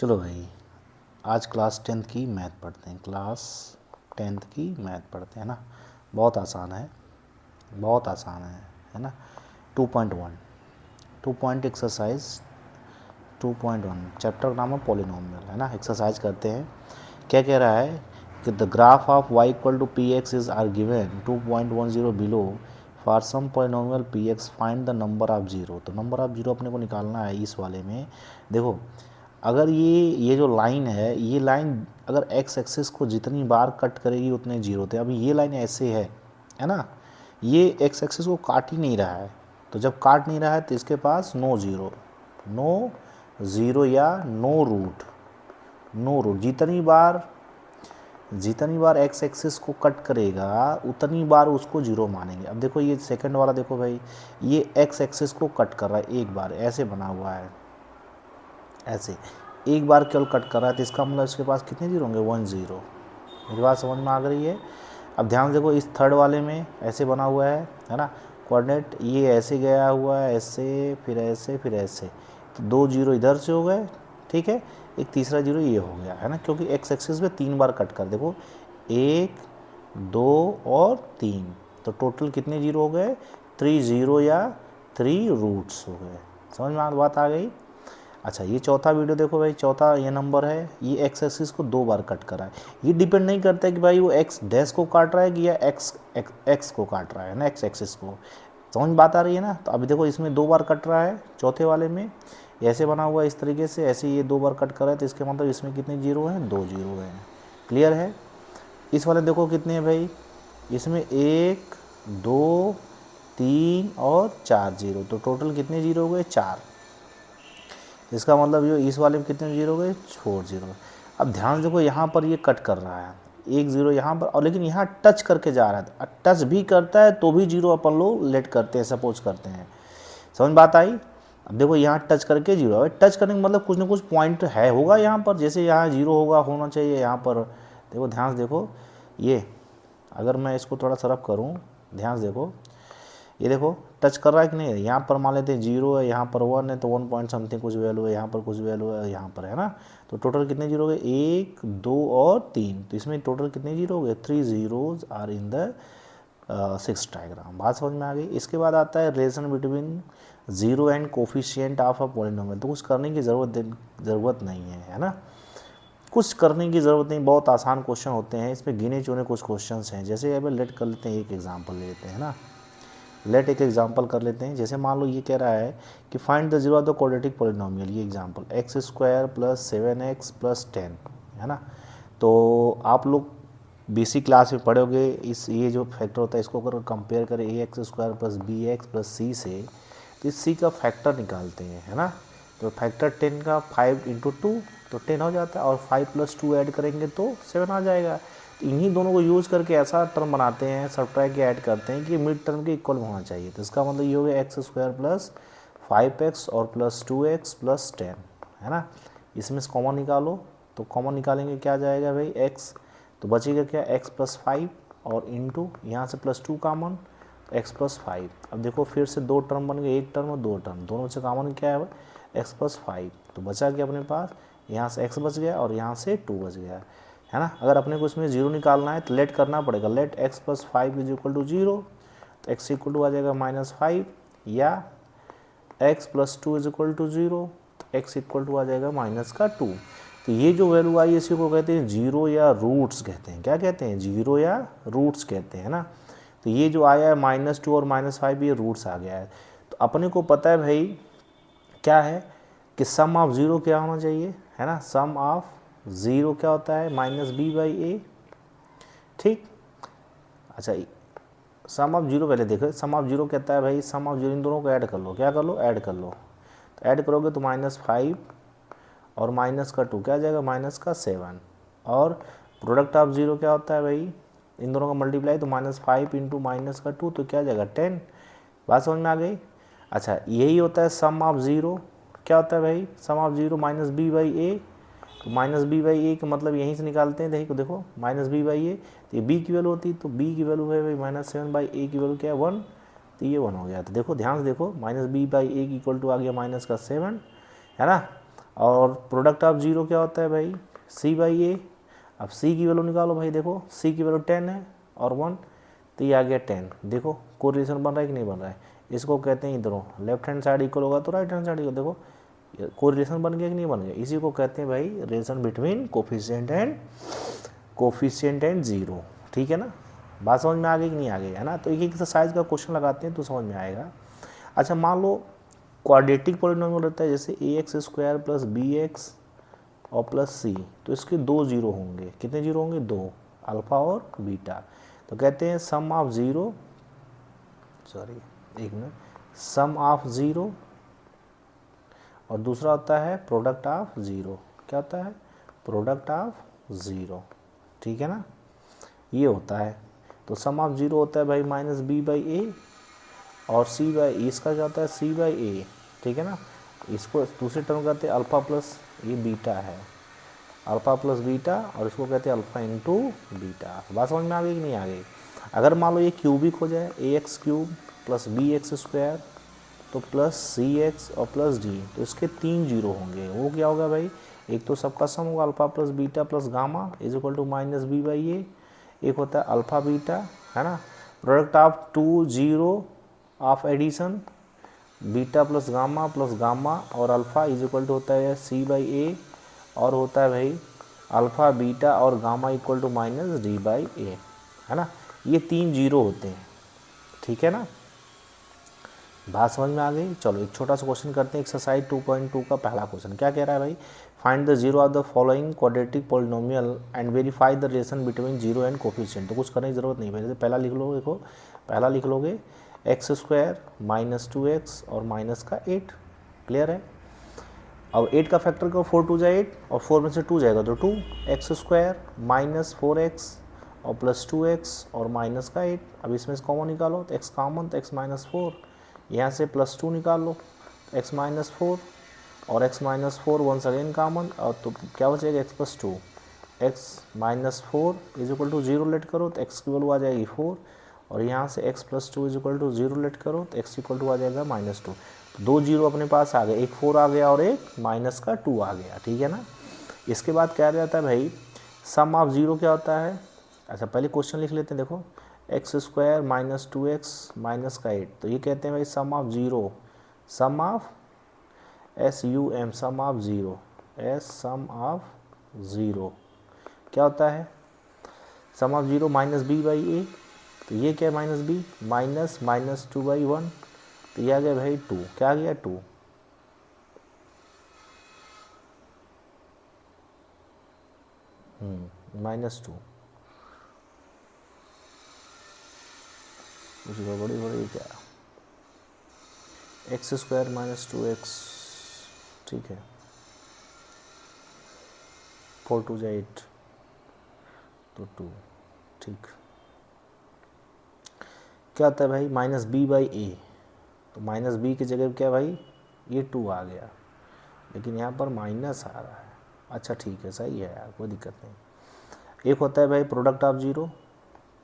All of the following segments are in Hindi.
चलो भाई, आज क्लास 10th की मैथ पढ़ते हैं। क्लास 10th की मैथ पढ़ते हैं ना। बहुत आसान है, बहुत आसान है ना। 2.1 2 पॉइंट एक्सरसाइज 2.1 चैप्टर का नाम है पॉलिनोमियल, है ना। एक्सरसाइज करते हैं। क्या कह रहा है कि the graph of y equal to P X is are given 2.10 below for some polynomial P X find the number of zero. तो नंबर ऑफ जीरो अपने को निकालना है इस वाले में। देखो, अगर ये जो लाइन है, ये लाइन अगर एक्स एक्सिस को जितनी बार कट करेगी उतने जीरो थे। अभी ये लाइन ऐसे है ना। ये एक्स एक्सिस को काट ही नहीं रहा है, तो जब काट नहीं रहा है तो इसके पास नो ज़ीरो या नो रूट जितनी बार एक्स एक्सिस को कट करेगा उतनी बार उसको जीरो मानेंगे। अब देखो ये सेकंड वाला, देखो भाई, ये एक्स एक्सिस को कट कर रहा है एक बार, ऐसे बना हुआ है, ऐसे एक बार केवल कट कर रहा है, तो इसका मतलब इसके पास कितने जीरो होंगे? 1 0। मेरी बात समझ में आ गई है? अब ध्यान से देखो, इस थर्ड वाले में ऐसे बना हुआ है ना। कोऑर्डिनेट ये ऐसे गया हुआ है, ऐसे फिर ऐसे फिर ऐसे, तो 2 जीरो इधर से हो गए, ठीक है। एक तीसरा जीरो ये हो गया, है ना, क्योंकि एक्स एक्सिस में 3 बार कट कर, देखो 1 2 और 3, तो टोटल कितने जीरो हो गए? 3 जीरो या 3 रूट्स हो गए। समझ में बात आ गई? अच्छा, ये चौथा वीडियो देखो भाई, चौथा ये नंबर है, ये एक्स एक्सिस को 2 बार कट करा है। ये डिपेंड नहीं करता है कि भाई वो एक्स डैश को काट रहा है कि या एक्स को काट रहा है ना, एक्स एक्सिस को। समझ में बात आ रही है ना। तो अभी देखो, इसमें 2 बार कट रहा है, चौथे वाले में ऐसे बना हुआ है इस तरीके से, ऐसे ये 2 बार कट कर रहा है, तो इसके मतलब इसमें कितने जीरो हैं? 2 जीरो हैं। क्लियर है? इस वाले देखो कितने हैं भाई, इसमें 1 2 3 और 4 जीरो, तो टोटल कितने जीरो हो गए? 4। इसका मतलब जो इस वाले में कितने जीरो गए? 4 जीरो। अब ध्यान से देखो, यहाँ पर ये कट कर रहा है, 1 जीरो यहाँ पर, और लेकिन यहाँ टच करके जा रहा है। टच भी करता है तो भी जीरो अपन लोग लेट करते हैं, सपोज करते हैं। समझ बात आई? अब देखो, यहाँ टच करके जीरो है। टच करने का मतलब कुछ ना कुछ पॉइंट है, होगा यहाँ पर, जैसे यहाँ जीरो होना चाहिए यहाँ पर। देखो ध्यान से देखो, ये अगर मैं इसको थोड़ा सा रफ करूँ, ध्यान से देखो, ये देखो टच कर रहा है कि नहीं? यहाँ पर मान लेते हैं जीरो है, यहाँ पर 1 है, तो 1 पॉइंट समथिंग कुछ वैल्यू है, यहाँ पर कुछ वैल्यू है, यहाँ पर, है ना। तो टोटल कितने जीरो हो गए? 1 2 और 3, तो इसमें टोटल कितने जीरो हो गए? 3 zeros are in the 6 diagram. बात समझ में आ गई? इसके बाद आता है relation between zero and coefficient of a polynomial. तो कुछ करने की ज़रूरत नहीं है ना। कुछ करने की ज़रूरत नहीं, बहुत आसान क्वेश्चन होते हैं इसमें, गिने चुने कुछ क्वेश्चन हैं। जैसे अब लेट कर लेते हैं, एक एग्जाम्पल ले लेते हैं ना। लेट एक एग्जांपल कर लेते हैं। जैसे मान लो ये कह रहा है कि find the zero of the quadratic polynomial. ये example x square plus 7x plus 10, है ना। तो आप लोग बेसिक क्लास में पढ़ोगे, इस ये जो फैक्टर होता है इसको अगर कंपेयर करें a x square plus b x plus c से, तो इस सी का फैक्टर निकालते हैं, है ना। तो फैक्टर 10 का 5 इंटू 2 तो 10 हो जाता है, और 5 प्लस 2 ऐड करेंगे तो 7 आ जाएगा। इन्हीं दोनों को यूज़ करके ऐसा टर्म बनाते हैं, सब्ट्रैक्ट के ऐड करते हैं कि मिड टर्म के इक्वल होना चाहिए। तो इसका मतलब ये हो गया एक्स स्क्वायर प्लस 5x और प्लस 2x प्लस 10, है ना। इसमें से कॉमन निकालो, तो कॉमन निकालेंगे क्या जाएगा भाई? x, तो बचेगा क्या? x प्लस 5 और इंटू यहाँ से प्लस 2 कॉमन, x प्लस 5। अब देखो फिर से 2 टर्म बन गए, एक टर्म और 2 टर्म, दोनों से कॉमन क्या है? x plus 5। तो बचा क्या अपने पास? यहाँ से x बच गया और यहाँ से 2 बच गया, है ना। अगर अपने को इसमें जीरो निकालना है तो लेट करना पड़ेगा। Let x plus 5 is equal to zero, तो x इक्वल टू आ जाएगा -5, या x plus 2 is equal to zero, तो x इक्वल टू आ जाएगा -2। तो ये जो वैल्यू आई इसी को कहते हैं जीरो या रूट्स कहते हैं। क्या कहते हैं? जीरो या रूट्स कहते हैं ना। तो ये जो आया है -2 और -5, ये रूट्स आ गया है। तो अपने को पता है भाई क्या है कि सम ऑफ ज़ीरो क्या होना चाहिए, है ना। सम ऑफ ज़ीरो क्या होता है? -b/a, ठीक। अच्छा, सम ऑफ जीरो पहले देखो। सम ऑफ जीरो कहता है भाई, सम ऑफ जीरो, इन दोनों को ऐड कर लो। क्या कर लो? ऐड कर लो। तो ऐड करोगे तो -5 और -2 क्या आ जाएगा? -7। और प्रोडक्ट ऑफ जीरो क्या होता है भाई? इन दोनों का मल्टीप्लाई, तो -5 इंटू -2 तो क्या आ जाएगा? 10। बात समझ में आ गई? अच्छा, यही होता है सम ऑफ ज़ीरो। क्या होता है भाई? Sum of zero -b/a। तो -b/a का मतलब यहीं से निकालते हैं, देखो -b/a, तो ये b की वैल्यू होती है, तो b की वैल्यू है भाई -7/a की वैल्यू क्या है? 1, तो ये 1 हो गया। तो देखो ध्यान से देखो, -b/a की इक्वल टू आ गया -7, है ना। और प्रोडक्ट ऑफ जीरो क्या होता है भाई, सी बाई ए। अब सी की वैल्यू निकालो भाई, देखो सी की वैल्यू 10 है और 1, तो ये आ गया 10। देखो कोरिलेशन बन रहा है कि नहीं बन रहा है, इसको कहते हैं इधरों लेफ्ट हैंड साइड इक्वल होगा तो राइट हैंड साइड इक्वल, देखो कोरिलेशन बन गया कि नहीं बन गया, इसी को कहते हैं भाई relation between coefficient and zero. ठीक है ना, बात समझ में आ गई कि नहीं आ गई, है ना। तो एक एक्सरसाइज का क्वेश्चन लगाते हैं तो समझ में आएगा। अच्छा मान लो क्वाड्रेटिक पॉलिनोमियल रहता है जैसे a x square plus b x और प्लस सी, तो इसके 2 जीरो होंगे, कितने जीरो होंगे, 2, अल्फा और बीटा। तो कहते हैं सम ऑफ ज़ीरो, सॉरी एक मिनट, सम ऑफ ज़ीरो और दूसरा होता है प्रोडक्ट ऑफ ज़ीरो। क्या होता है, प्रोडक्ट ऑफ ज़ीरो। ठीक है ना, ये होता है। तो सम ऑफ ज़ीरो होता है भाई माइनस बी बाई ए और सी बाई ए, इसका क्या होता है सी बाई ए। ठीक है ना, इसको दूसरे टर्म कहते हैं अल्फ़ा प्लस, ये बीटा है, अल्फ़ा प्लस बीटा, और इसको कहते हैं अल्फ़ा इंटू बीटा। बात समझ में आ गई कि नहीं आ गई। अगर मान लो ये क्यूबिक हो जाए, a x cube plus b x square तो प्लस सी एक्स और प्लस डी, तो इसके 3 जीरो होंगे। वो क्या होगा भाई, एक तो सबका सम होगा alpha plus beta plus gamma is equal to minus b by a, एक होता है अल्फ़ा बीटा, है ना, product of 2 zero of addition beta plus gamma और अल्फ़ा इज इक्वल टू होता है सी बाई ए, और होता है भाई अल्फ़ा बीटा और gamma equal to minus d by a, है ना। ये 3 जीरो होते हैं। ठीक है ना, बात समझ में आ गई। चलो एक छोटा सा क्वेश्चन करते हैं, एक्सरसाइज 2.2 का पहला क्वेश्चन क्या कह रहा है भाई, find the zero of the following quadratic polynomial and verify the relation between zero and coefficient. तो कुछ करने की जरूरत नहीं है, पहला लिख लो, देखो पहला लिख लोगे एक्स स्क्वायर माइनस 2x और माइनस का 8, क्लियर है। अब 8 का फैक्टर को 4 2 जाए 8 और 4 में से 2 जाएगा तो 2, एक्स स्क्वायर माइनस 4x और प्लस 2x और माइनस का 8। अब इसमें से कॉमन निकालो तो x कॉमन, तो x माइनस 4, यहाँ से प्लस 2 निकाल लो x माइनस 4 और x minus 4 once again common, और तो क्या बचेगा x plus 2, x minus 4 is equal to 0 let करो तो x की वैल्यू आ जाएगी 4, और यहाँ से x plus 2 is equal to 0 let करो तो x इक्वल टू आ जाएगा माइनस 2। 2 जीरो अपने पास आ गए, एक 4 आ गया और एक माइनस का 2 आ गया। ठीक है ना, इसके बाद क्या जाता है भाई, सम ऑफ ज़ीरो क्या होता है। अच्छा पहले क्वेश्चन लिख लेते हैं, देखो x square minus 2x minus का 8, तो ये कहते हैं भाई sum of zero, sum of SUM, sum of zero, sum of zero क्या होता है, sum of zero minus b by ए, तो ये क्या है minus b, minus minus 2 by 1, तो ये आ गया भाई 2, क्या आ गया 2, माइनस 2, कुछ गड़बड़ी हो रही क्या, एक्स स्क्वायर माइनस 2x, ठीक है, 4 2 जाए 8 तो 2, ठीक। क्या होता है भाई माइनस बी बाई ए, तो माइनस बी की जगह क्या भाई ये 2 आ गया, लेकिन यहाँ पर माइनस आ रहा है। अच्छा ठीक है, सही है यार, कोई दिक्कत नहीं। एक होता है भाई product of zero,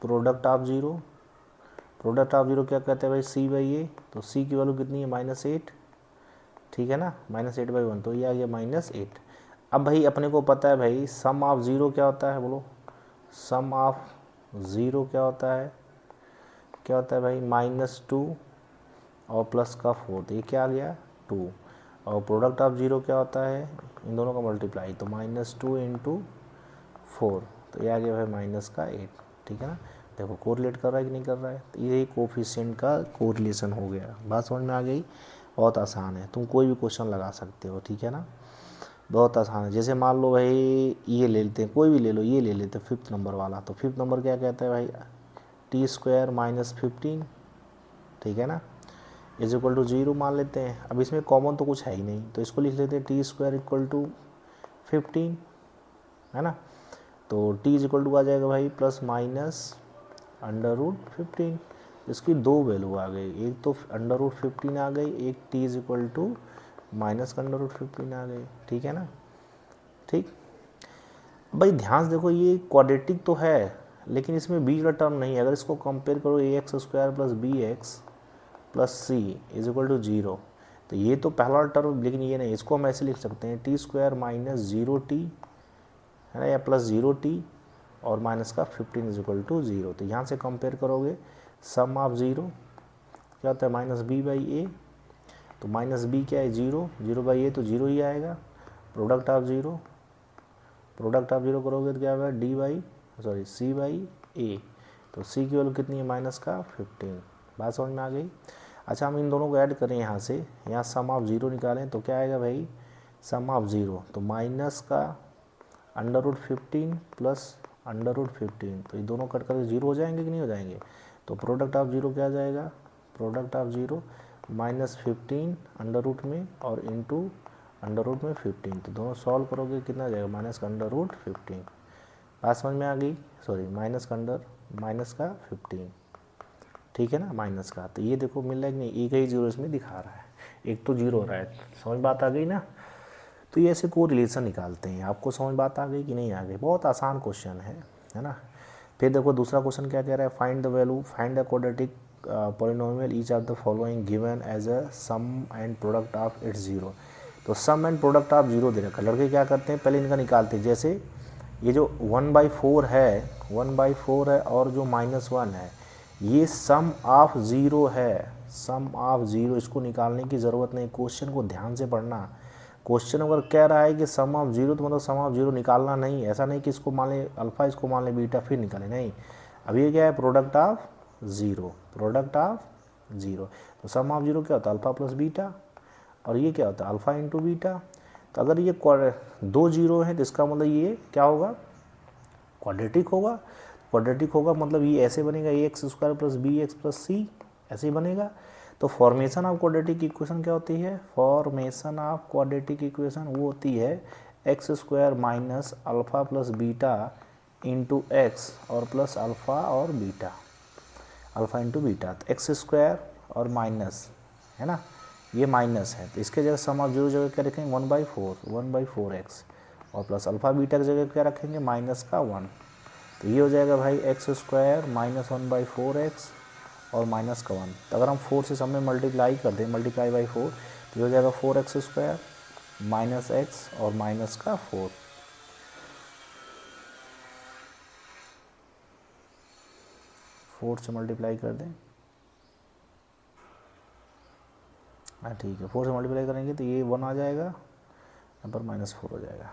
product of zero, product of zero क्या कहते हैं भाई सी बाई ए, तो सी की वैल्यू कितनी है माइनस 8, ठीक है ना, माइनस 8 बाई 1, तो ये आ गया माइनस 8। अब भाई अपने को पता है भाई सम ऑफ ज़ीरो क्या होता है, बोलो सम ऑफ ज़ीरो क्या होता है, क्या होता है भाई माइनस 2 और प्लस का 4, तो ये क्या आ गया 2, और प्रोडक्ट ऑफ ज़ीरो क्या होता है इन दोनों का मल्टीप्लाई, तो माइनस 2 इंटू 4, तो ये आ गया भाई माइनस का 8। ठीक है ना, देखो कोरिलेट कर रहा है कि नहीं कर रहा है, तो यही कोफिशिएंट का कोरिलेशन हो गया। बात समझ में आ गई, बहुत आसान है, तुम कोई भी क्वेश्चन लगा सकते हो। ठीक है ना, बहुत आसान है। जैसे मान लो भाई ये ले लेते हैं, कोई भी ले लो, ये ले लेते हैं 5th नंबर वाला, तो 5th नंबर क्या कहता है भाई टी स्क्वायर माइनस 15, ठीक है ना, इज इक्वल टू 0 मान लेते हैं। अब इसमें कॉमन तो कुछ है ही नहीं, तो इसको लिख लेते हैं टी स्क्वायर इक्वल टू 15, है ना, तो टी इज इक्वल टू आ जाएगा भाई प्लस माइनस अंडर रूट 15, इसकी 2 वैल्यू आ गई, एक तो अंडर रूट 15 आ गई, एक T is equal to minus का अंडर रूट 15 आ गई। ठीक है ना, ठीक भाई ध्यान से देखो ये क्वाड्रेटिक तो है, लेकिन इसमें बी का टर्म नहीं है। अगर इसको कंपेयर करो a x square plus b x plus c is equal to 0, तो ये तो पहला टर्म, लेकिन ये नहीं, इसको हम ऐसे लिख सकते हैं टी स्क्वायर माइनस 0t, है ना, या प्लस 0t और माइनस का 15 इज इक्वल टू 0। तो यहाँ से कंपेयर करोगे सम ऑफ 0 क्या होता है माइनस बी बाई ए, तो माइनस बी क्या है 0, 0 बाई ए तो 0 ही आएगा। प्रोडक्ट ऑफ 0, प्रोडक्ट ऑफ 0 करोगे तो क्या होगा D by sorry C by ए, तो सी की वैल्यू कितनी है माइनस का 15। बात समझ में आ गई। अच्छा हम इन दोनों को ऐड करें यहाँ से, यहाँ सम ऑफ 0 निकालें तो क्या आएगा भाई सम ऑफ 0, तो माइनस का under root 15 plus under root 15, तो ये दोनों कट करके 0 हो जाएंगे कि नहीं हो जाएंगे। तो प्रोडक्ट ऑफ 0 क्या आ जाएगा, product of 0 minus 15 under root में और इंटू अंडर रूट में 15, तो दोनों सॉल्व करोगे कितना आ जाएगा माइनस का अंडर रूट 15। बात समझ में आ गई, सॉरी माइनस का अंडर माइनस का 15, ठीक है ना, माइनस का। तो ये देखो मिल रहा है कि नहीं, एक ही 0 इसमें दिखा रहा है, एक तो 0 हो रहा है। समझ बात आ गई ना। तो ये ऐसे को रिलेशन निकालते हैं। आपको समझ बात आ गई कि नहीं आ गई, बहुत आसान क्वेश्चन है ना। फिर देखो दूसरा क्वेश्चन क्या कह रहा है, find the value, find the quadratic polynomial each of the following given as a sum and product of its 0। तो सम एंड प्रोडक्ट ऑफ 0 दे रखा है। लड़के क्या करते हैं पहले इनका निकालते हैं। जैसे ये जो 1/4 है, 1/4 है और जो -1 है, ये सम ऑफ 0 है, सम ऑफ 0। इसको निकालने की ज़रूरत नहीं, क्वेश्चन को ध्यान से पढ़ना। क्वेश्चन अगर कह रहा है कि सम ऑफ 0 तो मतलब सम ऑफ 0 निकालना नहीं, ऐसा नहीं कि इसको मान ले अल्फ़ा, इसको मान ले बीटा फिर निकाले, नहीं। अब ये क्या है प्रोडक्ट ऑफ 0, प्रोडक्ट ऑफ 0। तो सम ऑफ 0 क्या होता है अल्फ़ा प्लस बीटा, और ये क्या होता है अल्फ़ा इंटू बीटा। तो अगर ये 2 0 हैं तो इसका मतलब ये क्या होगा क्वाड्रेटिक होगा। क्वाड्रेटिक होगा मतलब ये ऐसे बनेगा ax² plus b x plus c, ऐसे ही बनेगा। तो फॉर्मेशन ऑफ क्वाड्रेटिक इक्वेशन क्या होती है, फॉर्मेशन ऑफ क्वाड्रेटिक इक्वेशन वो होती है x² minus alpha plus beta into x और प्लस अल्फ़ा और बीटा, अल्फ़ा इंटू बीटा। तो x² और माइनस है ना, ये माइनस है तो इसके जगह सम ऑफ 0 जगह क्या रखेंगे 1/4x और प्लस अल्फ़ा बीटा की जगह क्या रखेंगे माइनस का 1। तो ये हो जाएगा भाई x² माइनस 1/4x और माइनस का 1। तो अगर हम 4 से सब में मल्टीप्लाई कर दें, मल्टीप्लाई बाई 4, तो ये हो जाएगा 4x² माइनस x और माइनस का 4। से मल्टीप्लाई कर दें, हाँ ठीक है, 4 से मल्टीप्लाई करेंगे तो ये 1 आ जाएगा, यहाँ पर -4 हो जाएगा।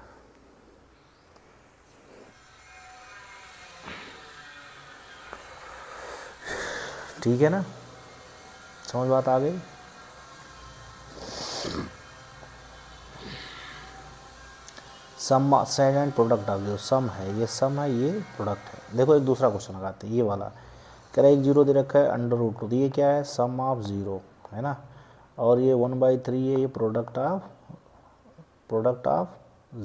ठीक है ना, समझ बात आ गई। सम सेड एंड प्रोडक्ट ऑफ जो सम है, ये सम है ये प्रोडक्ट है। देखो एक दूसरा क्वेश्चन लगाते हैं, ये वाला कह रहा है 1 0 दे रखा है अंडर रूट, तो ये क्या है सम ऑफ 0 है ना, और ये 1/3 है, ये प्रोडक्ट ऑफ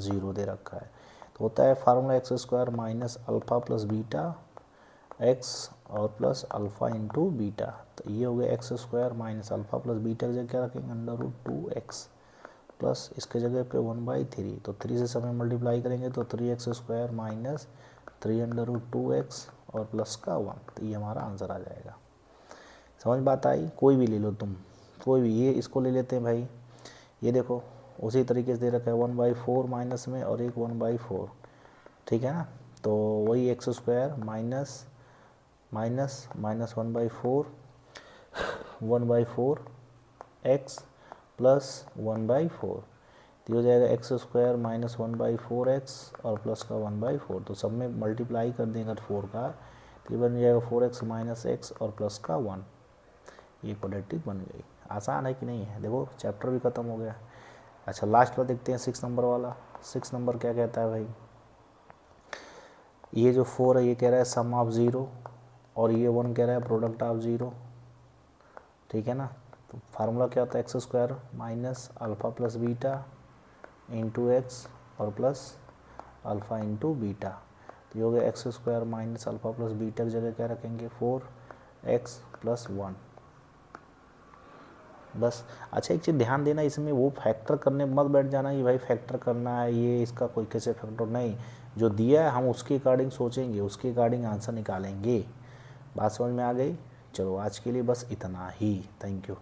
0 दे रखा है। तो होता है formula x² minus alpha plus beta x और प्लस अल्फ़ा इंटू बीटा। तो ये हो गया x² minus alpha plus beta की जगह क्या रखेंगे अंडर रूट 2x प्लस इसके जगह पे 1/3। तो 3 से सब में मल्टीप्लाई करेंगे तो 3x² minus 3 under root 2x और प्लस का 1। तो ये हमारा आंसर आ जाएगा। समझ बात आई। कोई भी ले लो तुम, कोई भी, ये इसको ले लेते हैं भाई, ये देखो उसी तरीके से दे रखा है 1/4 माइनस में और एक 1/4, ठीक है ना। तो वही x² माइनस 1/4 x प्लस 1/4, तो हो जाएगा x² माइनस 1/4x और प्लस का 1/4। तो सब में मल्टीप्लाई कर देंगे 4 का, तो ये बन जाएगा 4x माइनस x और प्लस का 1। ये क्वाड्रेटिक बन गई। आसान है कि नहीं है, देखो चैप्टर भी ख़त्म हो गया। अच्छा लास्ट वाला देखते हैं 6 नंबर वाला। 6 नंबर क्या कहता है भाई, ये जो 4 है ये कह रहा है सम ऑफ 0 और ये 1 कह रहा है प्रोडक्ट ऑफ 0, ठीक है ना। तो फार्मूला क्या होता है x² minus alpha plus beta into x और प्लस अल्फ़ा इंटू बीटा। तो ये हो गया x² minus alpha plus beta की जगह क्या रखेंगे 4x प्लस 1 बस। अच्छा एक चीज़ ध्यान देना, इसमें वो फैक्टर करने मत बैठ जाना कि भाई फैक्टर करना है ये इसका कोई कैसे फैक्टर, नहीं, जो दिया है हम उसके अकॉर्डिंग सोचेंगे, उसके अकॉर्डिंग आंसर निकालेंगे। बात समझ में आ गई। चलो आज के लिए बस इतना ही, थैंक यू।